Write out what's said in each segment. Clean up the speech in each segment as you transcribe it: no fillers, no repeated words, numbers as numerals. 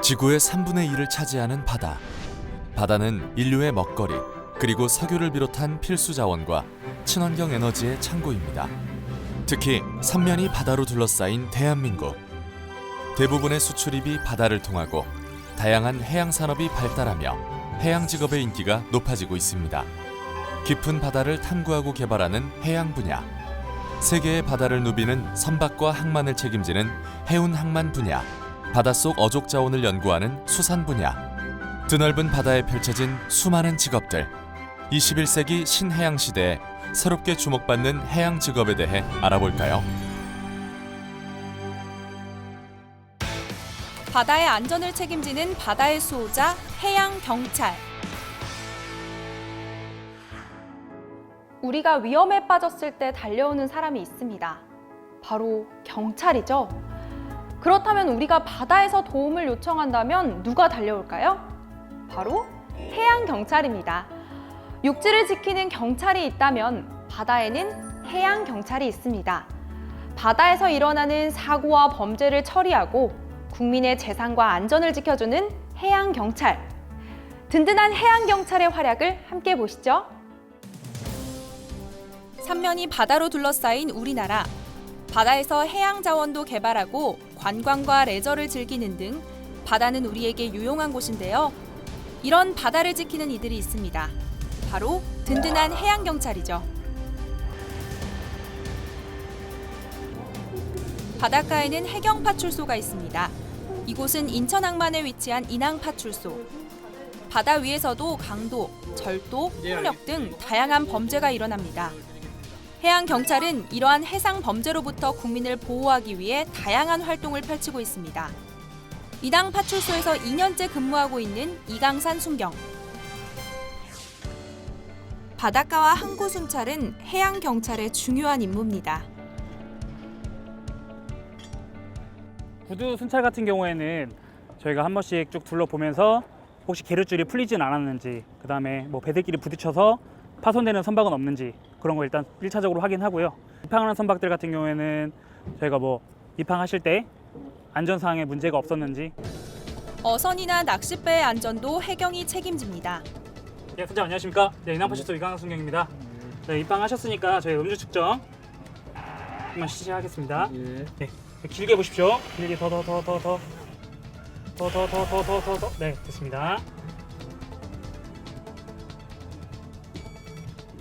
지구의 3분의 1을 차지하는 바다. 바다는 인류의 먹거리, 그리고 석유를 비롯한 필수 자원과 친환경 에너지의 창고입니다. 특히 삼면이 바다로 둘러싸인 대한민국. 대부분의 수출입이 바다를 통하고 다양한 해양 산업이 발달하며 해양 직업의 인기가 높아지고 있습니다. 깊은 바다를 탐구하고 개발하는 해양 분야. 세계의 바다를 누비는 선박과 항만을 책임지는 해운 항만 분야. 바닷속 어족 자원을 연구하는 수산 분야. 드넓은 바다에 펼쳐진 수많은 직업들. 21세기 신해양 시대에 새롭게 주목받는 해양 직업에 대해 알아볼까요? 바다의 안전을 책임지는 바다의 수호자, 해양 경찰. 우리가 위험에 빠졌을 때 달려오는 사람이 있습니다. 바로 경찰이죠. 그렇다면 우리가 바다에서 도움을 요청한다면 누가 달려올까요? 바로 해양 경찰입니다. 육지를 지키는 경찰이 있다면 바다에는 해양 경찰이 있습니다. 바다에서 일어나는 사고와 범죄를 처리하고 국민의 재산과 안전을 지켜주는 해양 경찰. 든든한 해양 경찰의 활약을 함께 보시죠. 삼면이 바다로 둘러싸인 우리나라. 바다에서 해양 자원도 개발하고 관광과 레저를 즐기는 등 바다는 우리에게 유용한 곳인데요. 이런 바다를 지키는 이들이 있습니다. 바로 든든한 해양 경찰이죠. 바닷가에는 해경파출소가 있습니다. 이곳은 인천 항만에 위치한 인항파출소. 바다 위에서도 강도, 절도, 폭력 등 다양한 범죄가 일어납니다. 해양 경찰은 이러한 해상 범죄로부터 국민을 보호하기 위해 다양한 활동을 펼치고 있습니다. 인항파출소에서 2년째 근무하고 있는 이강산 순경. 바닷가와 항구 순찰은 해양 경찰의 중요한 임무입니다. 구두 순찰 같은 경우에는 저희가 한 번씩 쭉 둘러보면서 혹시 계류줄이 풀리진 않았는지, 그다음에 뭐 배들끼리 부딪혀서 파손되는 선박은 없는지 그런 거 일단 1차적으로 확인하고요. 입항하는 선박들 같은 경우에는 저희가 뭐 입항하실 때 안전사항에 문제가 없었는지. 어선이나 낚싯배의 안전도 해경이 책임집니다. 네, 선장님 안녕하십니까? 네, 인항파출소 이강산 순경입니다. 네, 입항하셨으니까 저희 음주 측정 한번 시작하겠습니다. 예. 네, 길게 보십시오. 길게 더. 네, 됐습니다.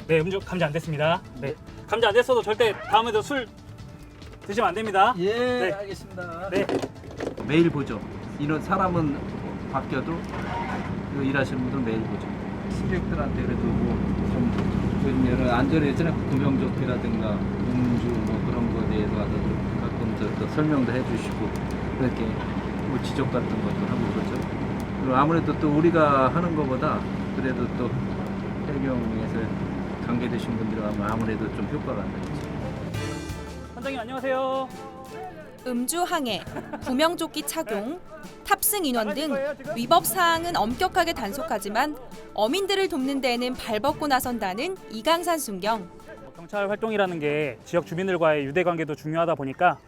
네, 음주 감지 안 됐습니다. 네, 감지 안 됐어도 절대 다음에도 술 드시면 안 됩니다. 예, 네. 알겠습니다. 네, 매일 보죠. 이런 사람은 바뀌어도 이거 일하시는 분들은 매일 보죠. 승객들한테 그래도 뭐좀 여러 안전 예전에 구명조끼라든가 음주 뭐 그런 거에 대해서 좀 가끔 또 설명도 해주시고 그렇게 뭐 지적 같은 것도 하고 그러죠. 그리고 아무래도 또 우리가 하는 것보다 그래도 또 해경에서 관계되신 분들이 하면 아무래도 좀 효과가 나죠. 선장님 안녕하세요. 음주 항해, 구명조끼 착용, 탑승 인원 등 위법 사항은 엄격하게 단속하지만 어민들을 돕는 데에는 발벗고 나선다는 이강산 순경. 경찰 활동이라는 게 지역 주민들과의 유대 관계도 중요하다 보니까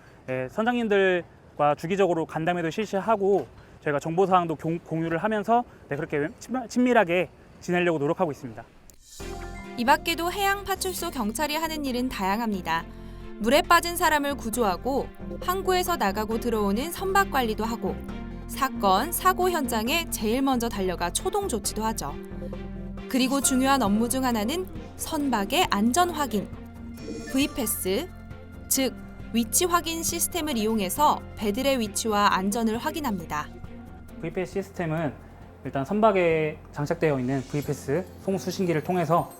선장님들과 주기적으로 간담회도 실시하고 저희가 정보 사항도 공유를 하면서 그렇게 친밀하게 지내려고 노력하고 있습니다. 이 밖에도 해양파출소 경찰이 하는 일은 다양합니다. 물에 빠진 사람을 구조하고 항구에서 나가고 들어오는 선박 관리도 하고 사건, 사고 현장에 제일 먼저 달려가 초동 조치도 하죠. 그리고 중요한 업무 중 하나는 선박의 안전 확인. V패스, 즉 위치 확인 시스템을 이용해서 배들의 위치와 안전을 확인합니다. V패스 시스템은 일단 선박에 장착되어 있는 V패스 송수신기를 통해서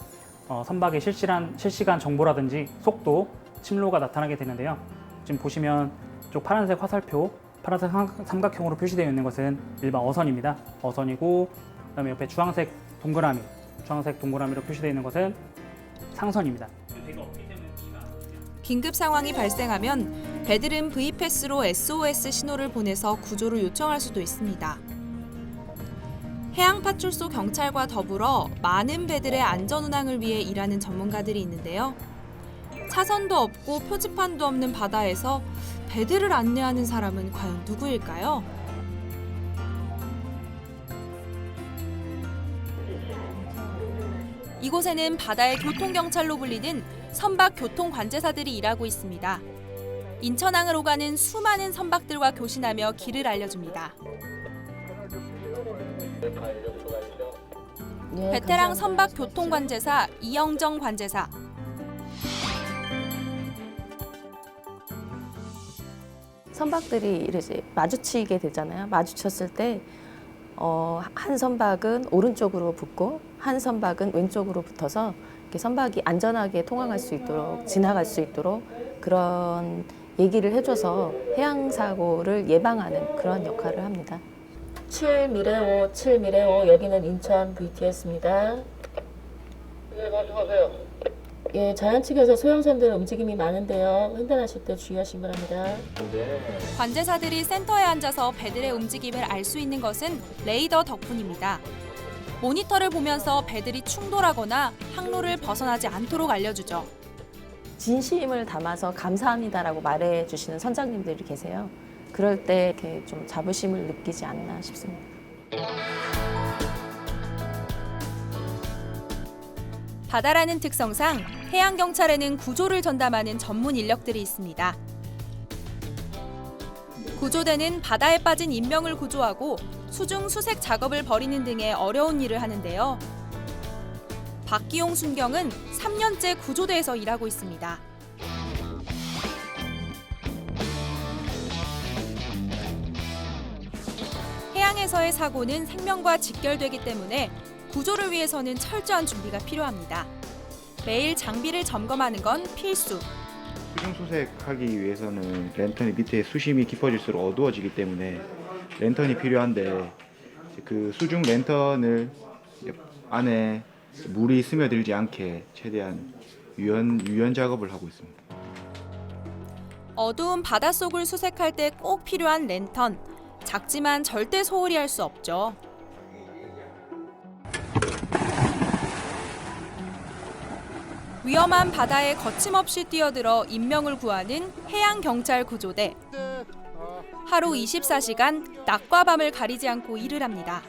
선박의 실시간 정보라든지 속도, 침로가 나타나게 되는데요. 지금 보시면 이쪽 파란색 화살표, 파란색 삼각형으로 표시되어 있는 것은 일반 어선입니다. 어선이고 그다음에 옆에 주황색 동그라미로 표시되어 있는 것은 상선입니다. 긴급 상황이 발생하면 배들은 V패스로 SOS 신호를 보내서 구조를 요청할 수도 있습니다. 해양파출소 경찰과 더불어 많은 배들의 안전운항을 위해 일하는 전문가들이 있는데요. 차선도 없고 표지판도 없는 바다에서 배들을 안내하는 사람은 과연 누구일까요? 이곳에는 바다의 교통경찰로 불리는 선박 교통관제사들이 일하고 있습니다. 인천항을 오가는 수많은 선박들과 교신하며 길을 알려줍니다. 베테랑 선박 교통관제사 이영정 관제사. 선박들이 이제 마주치게 되잖아요. 마주쳤을 때 한 선박은 오른쪽으로 붙고 한 선박은 왼쪽으로 붙어서 이렇게 선박이 안전하게 통항할 수 있도록 지나갈 수 있도록 그런 얘기를 해줘서 해양 사고를 예방하는 그런 역할을 합니다. 7미래호 7미래호 여기는 인천 VTS입니다. 네, 말씀하세요. 예, 자연 측에서 소형선들 움직임이 많은데요. 횡단하실 때 주의하시기 바랍니다. 관제사들이 센터에 앉아서 배들의 움직임을 알 수 있는 것은 레이더 덕분입니다. 모니터를 보면서 배들이 충돌하거나 항로를 벗어나지 않도록 알려주죠. 진심을 담아서 감사합니다라고 말해 주시는 선장님들이 계세요. 그럴 때 이렇게 좀 자부심을 느끼지 않나 싶습니다. 바다라는 특성상 해양경찰에는 구조를 전담하는 전문 인력들이 있습니다. 구조대는 바다에 빠진 인명을 구조하고 수중 수색 작업을 벌이는 등의 어려운 일을 하는데요. 박기용 순경은 3년째 구조대에서 일하고 있습니다. 해양에서의 사고는 생명과 직결되기 때문에 구조를 위해서는 철저한 준비가 필요합니다. 매일 장비를 점검하는 건 필수. 수중 수색하기 위해서는 랜턴이 밑에 수심이 깊어질수록 어두워지기 때문에 랜턴이 필요한데 그 수중 랜턴을 안에 물이 스며들지 않게 최대한 유연 작업을 하고 있습니다. 어두운 바닷속을 수색할 때 꼭 필요한 랜턴. 작지만 절대 소홀히 할 수 없죠. 위험한 바다에 거침없이 뛰어들어 인명을 구하는 해양경찰 구조대. 하루 24시간 낮과 밤을 가리지 않고 일을 합니다.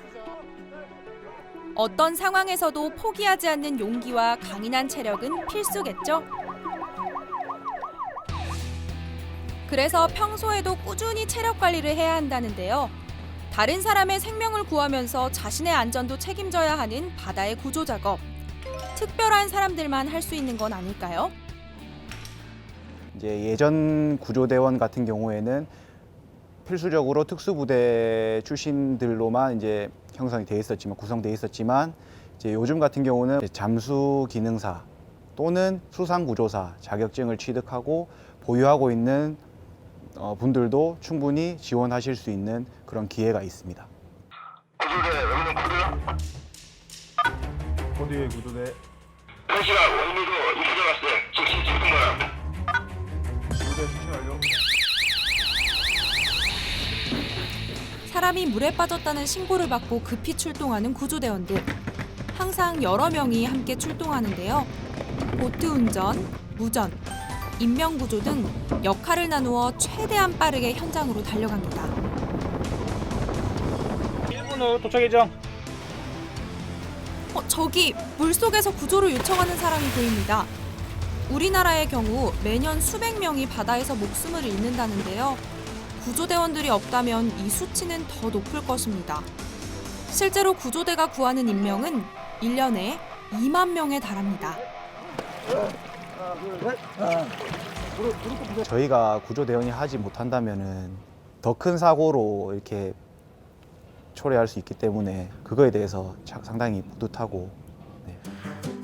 어떤 상황에서도 포기하지 않는 용기와 강인한 체력은 필수겠죠? 그래서 평소에도 꾸준히 체력 관리를 해야 한다는데요. 다른 사람의 생명을 구하면서 자신의 안전도 책임져야 하는 바다의 구조 작업. 특별한 사람들만 할 수 있는 건 아닐까요? 이제 예전 구조대원 같은 경우에는 필수적으로 특수부대 출신들로만 이제 형성이 돼 있었지만 구성돼 있었지만 이제 요즘 같은 경우는 잠수 기능사 또는 수상구조사 자격증을 취득하고 보유하고 있는 분들도 충분히 지원하실 수 있는 그런 기회가 있습니다. 구조대, 여기는 코드야? 어디에 구조대? 현실아, 오늘도 이쁘게 왔어요. 즉시 찍은 거야. 구조대 수신 완료. 사람이 물에 빠졌다는 신고를 받고 급히 출동하는 구조대원들. 항상 여러 명이 함께 출동하는데요. 보트 운전, 무전, 인명구조 등 역할을 나누어 최대한 빠르게 현장으로 달려갑니다. 1분 후 도착 예정. 저기 물속에서 구조를 요청하는 사람이 보입니다. 우리나라의 경우 매년 수백 명이 바다에서 목숨을 잃는다는데요. 구조대원들이 없다면 이 수치는 더 높을 것입니다. 실제로 구조대가 구하는 인명은 1년에 2만 명에 달합니다. 저희가 구조대원이 하지 못한다면은 더 큰 사고로 이렇게 초래할 수 있기 때문에 그거에 대해서 상당히 뿌듯하고. 네.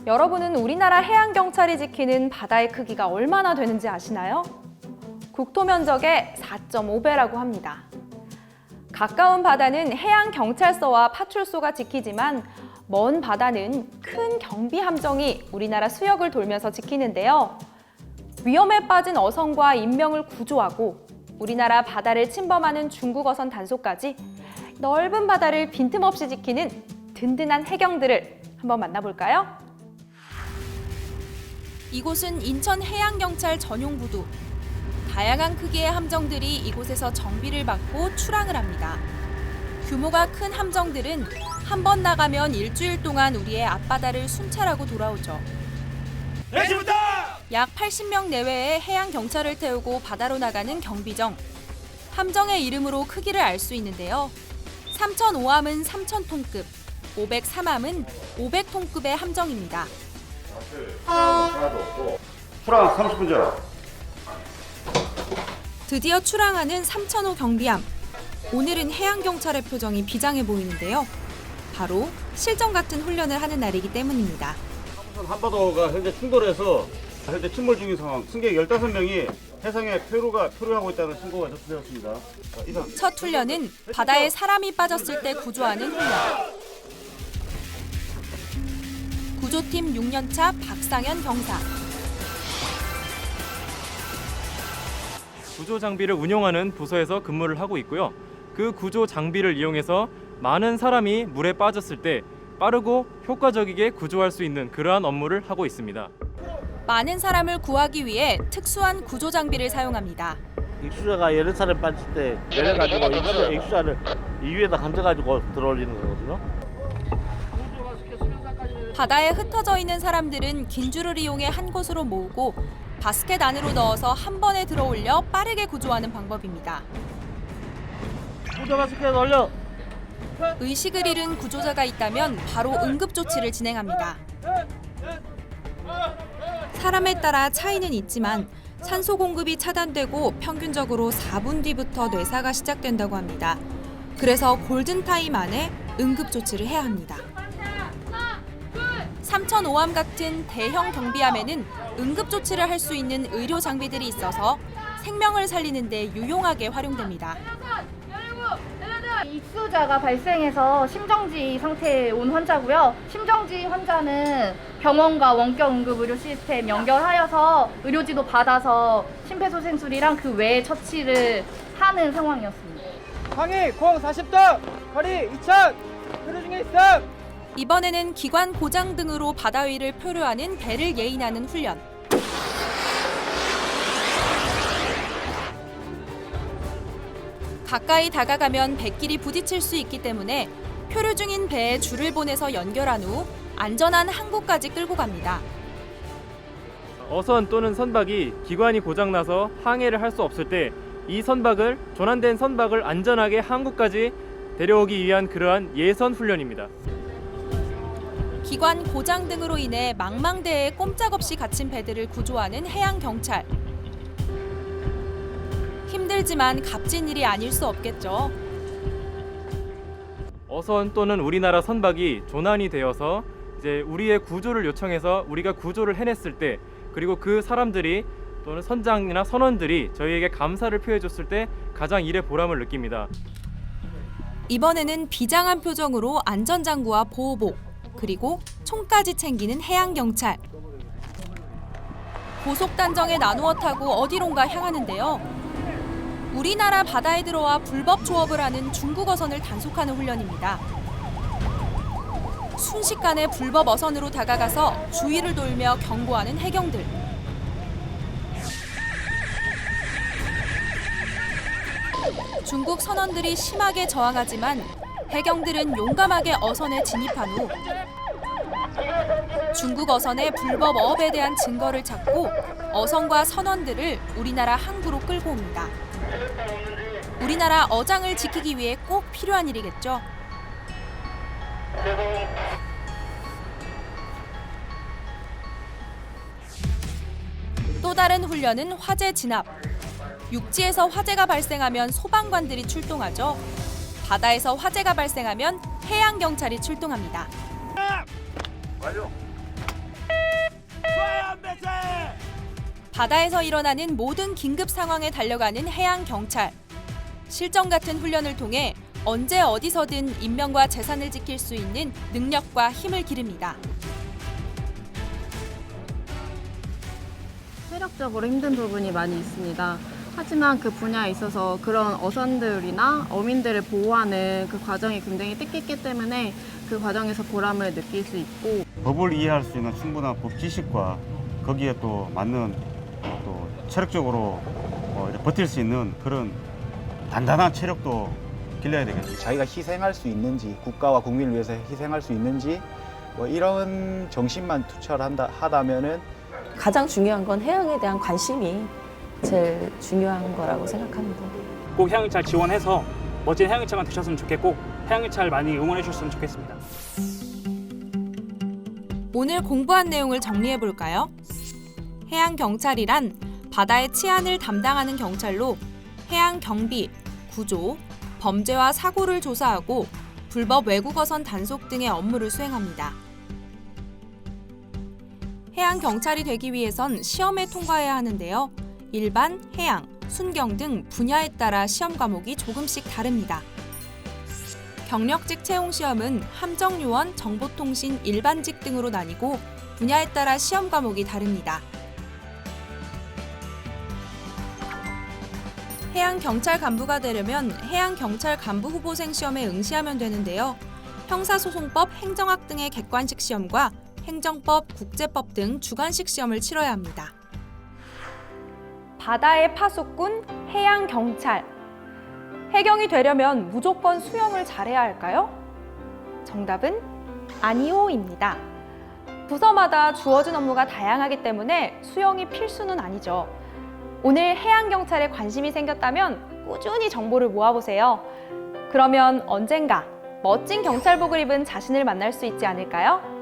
여러분은 우리나라 해양경찰이 지키는 바다의 크기가 얼마나 되는지 아시나요? 국토 면적의 4.5배라고 합니다. 가까운 바다는 해양경찰서와 파출소가 지키지만 먼 바다는 큰 경비함정이 우리나라 수역을 돌면서 지키는데요. 위험에 빠진 어선과 인명을 구조하고 우리나라 바다를 침범하는 중국 어선 단속까지 넓은 바다를 빈틈없이 지키는 든든한 해경들을 한번 만나볼까요? 이곳은 인천 해양경찰 전용 부두. 다양한 크기의 함정들이 이곳에서 정비를 받고 출항을 합니다. 규모가 큰 함정들은 한 번 나가면 일주일 동안 우리의 앞바다를 순찰하고 돌아오죠. 약 80명 내외의 해양 경찰을 태우고 바다로 나가는 경비정. 함정의 이름으로 크기를 알 수 있는데요. 3005함은 3000톤급, 503함은 500톤급의 함정입니다. 출항 30분 전. 드디어 출항하는 3005 경비함. 오늘은 해양경찰의 표정이 비장해 보이는데요. 바로 실전 같은 훈련을 하는 날이기 때문입니다. 한바다가 현재 충돌해서 현재 침몰 중인 상황. 승객 15명이 해상에 표류하고 있다는 신고가 접수되었습니다. 이상. 첫 훈련은 바다에 사람이 빠졌을 때 구조하는 훈련. 구조팀 6년차 박상현 경사. 구조 장비를 운용하는 부서에서 근무를 하고 있고요. 그 구조 장비를 이용해서 많은 사람이 물에 빠졌을 때 빠르고 효과적이게 구조할 수 있는 그러한 업무를 하고 있습니다. 많은 사람을 구하기 위해 특수한 구조 장비를 사용합니다. 익수자가 여러 사람 빠질 때 내려가지고 익수자를 이 위에다 건져가지고 들어올리는 거거든요. 바다에 흩어져 있는 사람들은 긴 줄을 이용해 한 곳으로 모으고 바스켓 안으로 넣어서 한 번에 들어올려 빠르게 구조하는 방법입니다. 구조 바스켓 올려. 의식을 잃은 구조자가 있다면 바로 응급조치를 진행합니다. 사람에 따라 차이는 있지만 산소 공급이 차단되고 평균적으로 4분 뒤부터 뇌사가 시작된다고 합니다. 그래서 골든타임 안에 응급조치를 해야 합니다. 3005함 같은 대형 경비함에는 응급조치를 할 수 있는 의료 장비들이 있어서 생명을 살리는 데 유용하게 활용됩니다. 익수자가 발생해서 심정지 상태에 온 환자고요. 심정지 환자는 병원과 원격 응급 의료 시스템 연결하여서 의료지도 받아서 심폐소생술이랑 그 외의 처치를 하는 상황이었습니다. 항해 공 40도, 거리 2000, 표류 중에 있음. 이번에는 기관 고장 등으로 바다 위를 표류하는 배를 예인하는 훈련. 가까이 다가가면 배끼리 부딪힐 수 있기 때문에 표류 중인 배에 줄을 보내서 연결한 후 안전한 항구까지 끌고 갑니다. 어선 또는 선박이 기관이 고장나서 항해를 할 수 없을 때 이 선박을 조난된 선박을 안전하게 항구까지 데려오기 위한 그러한 예선 훈련입니다. 기관 고장 등으로 인해 망망대해에 꼼짝없이 갇힌 배들을 구조하는 해양경찰. 힘들지만 값진 일이 아닐 수 없겠죠. 어선 또는 우리나라 선박이 조난이 되어서 이제 우리의 구조를 요청해서 우리가 구조를 해냈을 때, 그리고 그 사람들이 또는 선장이나 선원들이 저희에게 감사를 표해줬을 때 가장 일의 보람을 느낍니다. 이번에는 비장한 표정으로 안전장구와 보호복, 그리고 총까지 챙기는 해양경찰. 고속단정에 나누어 타고 어디론가 향하는데요. 우리나라 바다에 들어와 불법 조업을 하는 중국 어선을 단속하는 훈련입니다. 순식간에 불법 어선으로 다가가서 주위를 돌며 경고하는 해경들. 중국 선원들이 심하게 저항하지만 해경들은 용감하게 어선에 진입한 후 중국 어선의 불법 어업에 대한 증거를 찾고 어선과 선원들을 우리나라 항구로 끌고 옵니다. 우리나라 어장을 지키기 위해 꼭 필요한 일이겠죠. 또 다른 훈련은 화재 진압. 육지에서 화재가 발생하면 소방관들이 출동하죠. 바다에서 화재가 발생하면 해양경찰이 출동합니다. 바다에서 일어나는 모든 긴급 상황에 달려가는 해양경찰. 실전 같은 훈련을 통해 언제 어디서든 인명과 재산을 지킬 수 있는 능력과 힘을 기릅니다. 체력적으로 힘든 부분이 많이 있습니다. 하지만 그 분야에 있어서 그런 어선들이나 어민들을 보호하는 그 과정이 굉장히 뜻깊기 때문에 그 과정에서 보람을 느낄 수 있고, 법을 이해할 수 있는 충분한 법 지식과 거기에 또 맞는 또 체력적으로 버틸 수 있는 그런 단단한 체력도 길러야 되겠죠. 자기가 희생할 수 있는지, 국가와 국민을 위해서 희생할 수 있는지 뭐 이런 정신만 투철하다면은 가장 중요한 건 해양에 대한 관심이 제일 중요한 거라고 생각합니다. 꼭 해양경찰 지원해서 멋진 해양경찰만 되셨으면 좋겠고 해양경찰 많이 응원해 주셨으면 좋겠습니다. 오늘 공부한 내용을 정리해 볼까요? 해양경찰이란 바다의 치안을 담당하는 경찰로 해양 경비, 구조, 범죄와 사고를 조사하고 불법 외국어선 단속 등의 업무를 수행합니다. 해양경찰이 되기 위해선 시험에 통과해야 하는데요. 일반, 해양, 순경 등 분야에 따라 시험 과목이 조금씩 다릅니다. 경력직 채용시험은 함정요원, 정보통신, 일반직 등으로 나뉘고 분야에 따라 시험 과목이 다릅니다. 해양경찰 간부가 되려면 해양경찰 간부 후보생 시험에 응시하면 되는데요. 형사소송법, 행정학 등의 객관식 시험과 행정법, 국제법 등 주관식 시험을 치러야 합니다. 바다의 파수꾼, 해양경찰. 해경이 되려면 무조건 수영을 잘해야 할까요? 정답은 아니오입니다. 부서마다 주어진 업무가 다양하기 때문에 수영이 필수는 아니죠. 오늘 해양경찰에 관심이 생겼다면 꾸준히 정보를 모아보세요. 그러면 언젠가 멋진 경찰복을 입은 자신을 만날 수 있지 않을까요?